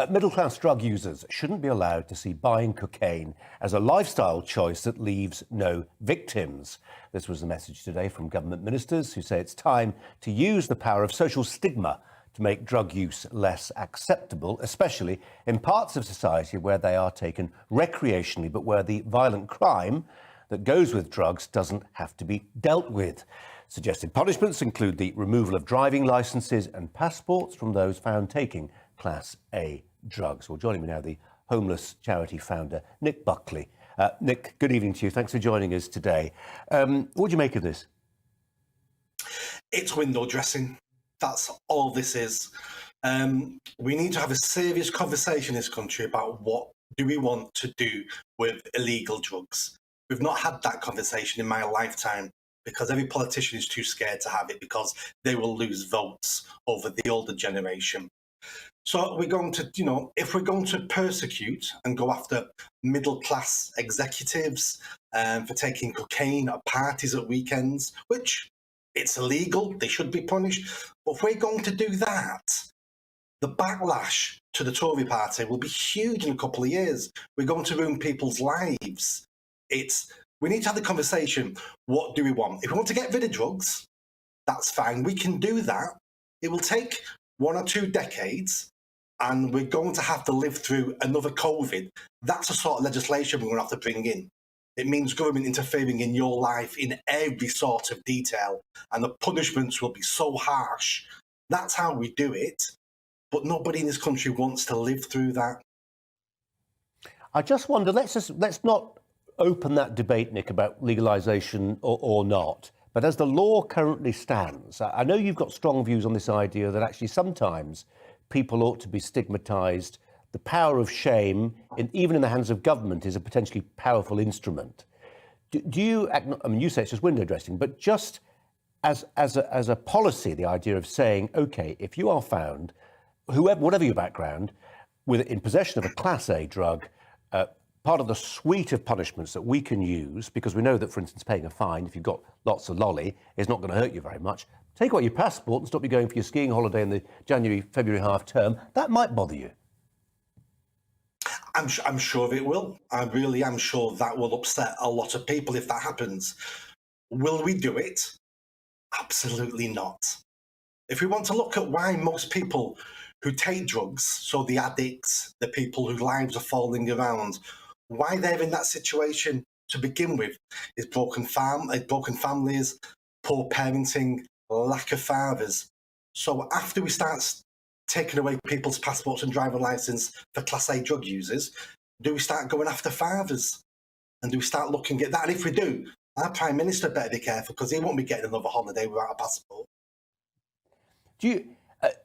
Middle-class drug users shouldn't be allowed to see buying cocaine as a lifestyle choice that leaves no victims. This was the message today from government ministers who say it's time to use the power of social stigma to make drug use less acceptable, especially in parts of society where they are taken recreationally, but where the violent crime that goes with drugs doesn't have to be dealt with. Suggested punishments include the removal of driving licences and passports from those found taking Class A drugs. Well, joining me now, the homeless charity founder, Nick Buckley. Nick, good evening to you. Thanks for joining us today. What do you make of this? It's window dressing. That's all this is. We need to have a serious conversation in this country about what do we want to do with illegal drugs. We've not had that conversation in my lifetime because every politician is too scared to have it because they will lose votes over the older generation. So we're going to, if we're going to persecute and go after middle-class executives for taking cocaine at parties at weekends, which it's illegal, they should be punished. But if we're going to do that, the backlash to the Tory party will be huge in a couple of years. We're going to ruin people's lives. We need to have the conversation, what do we want? If we want to get rid of drugs, that's fine, we can do that. It will take 1 or 2 decades, and we're going to have to live through another COVID. That's the sort of legislation we're going to have to bring in. It means government interfering in your life in every sort of detail, and the punishments will be so harsh. That's how we do it, but nobody in this country wants to live through that. I just wonder, let's not open that debate, Nick, about legalisation or not. But as the law currently stands, I know you've got strong views on this idea that actually sometimes people ought to be stigmatised. The power of shame, even in the hands of government, is a potentially powerful instrument. Do you, I mean, you say it's just window dressing, but just as a policy, the idea of saying, OK, if you are found, whatever your background, in possession of a Class A drug, part of the suite of punishments that we can use, because we know that, for instance, paying a fine, if you've got lots of lolly, is not going to hurt you very much. Take away your passport and stop you going for your skiing holiday in the January, February half term. That might bother you. I'm sure it will. I really am sure that will upset a lot of people if that happens. Will we do it? Absolutely not. If we want to look at why most people who take drugs, so the addicts, the people whose lives are falling around, why they're in that situation to begin with is broken families, poor parenting, lack of fathers. So after we start taking away people's passports and driving licence for Class A drug users, do we start going after fathers? And do we start looking at that? And if we do, our Prime Minister better be careful because he won't be getting another holiday without a passport.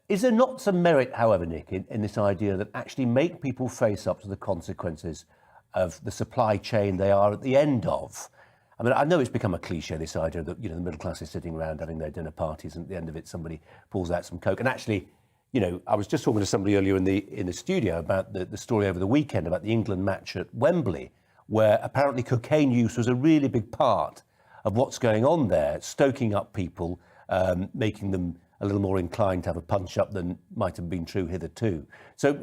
Is there not some merit, however, Nick, in this idea that actually make people face up to the consequences of the supply chain they are at the end of? I mean, I know it's become a cliche, this idea that, the middle class is sitting around having their dinner parties and at the end of it somebody pulls out some coke. And actually, I was just talking to somebody earlier in the studio about the story over the weekend about the England match at Wembley, where apparently cocaine use was a really big part of what's going on there, stoking up people, making them a little more inclined to have a punch-up than might have been true hitherto. So,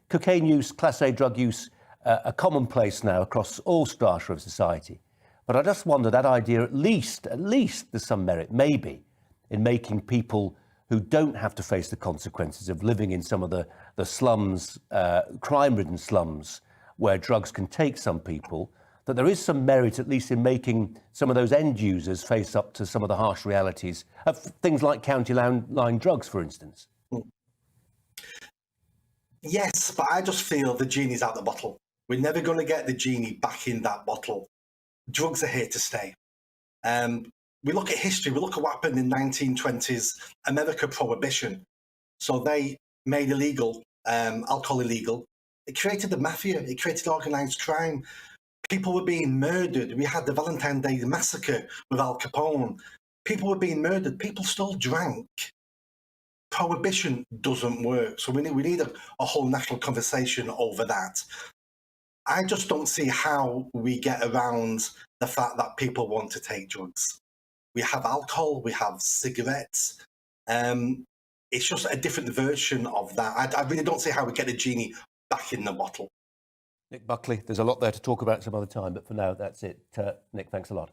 cocaine use, Class A drug use, are commonplace now across all strata of society. But I just wonder that idea, at least there's some merit, maybe, in making people who don't have to face the consequences of living in some of the slums, crime-ridden slums, where drugs can take some people, that there is some merit, at least, in making some of those end users face up to some of the harsh realities of things like county line drugs, for instance. Yes, but I just feel the genie's out the bottle. We're never going to get the genie back in that bottle. Drugs are here to stay. We look at history, we look at what happened in 1920s America prohibition. So they made illegal, alcohol illegal. It created the mafia, it created organised crime. People were being murdered. We had the Valentine Day massacre with Al Capone. People were being murdered. People still drank. Prohibition doesn't work. So we need a whole national conversation over that. I just don't see how we get around the fact that people want to take drugs. We have alcohol, we have cigarettes. it's just a different version of that. I really don't see how we get a genie back in the bottle. Nick Buckley, there's a lot there to talk about some other time, but for now, that's it. Nick, thanks a lot.